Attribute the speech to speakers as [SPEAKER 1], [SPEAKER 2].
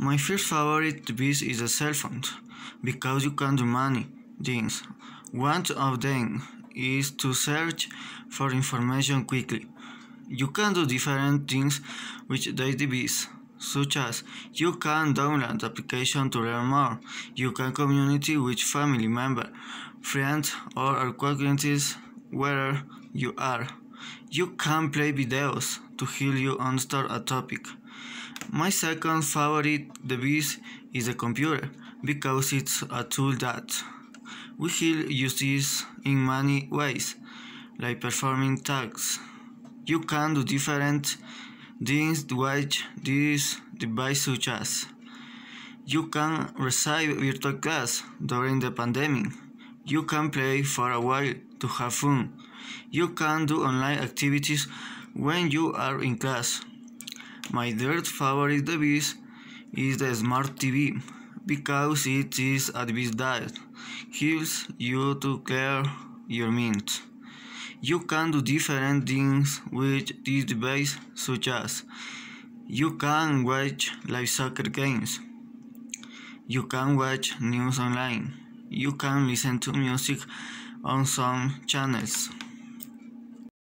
[SPEAKER 1] My first favorite device is a cell phone because you can do many things. One of them is to search for information quickly. You can do different things with this device, such as you can download application to learn more, you can communicate with family members, friends, or acquaintances wherever you are. You can play videos to help you understand a topic. My second favorite device is a computer because it's a tool that we will use this in many ways, like performing tasks. You can do different things with this device such as you can receive virtual class during the pandemic. You can play for a while to have fun. You can do online activities when you are in class. My third favorite device is the smart TV because it is a device that helps you to clear your mind. You can do different things with this device, such as you can watch live soccer games, you can watch news online, you can listen to music on some channels.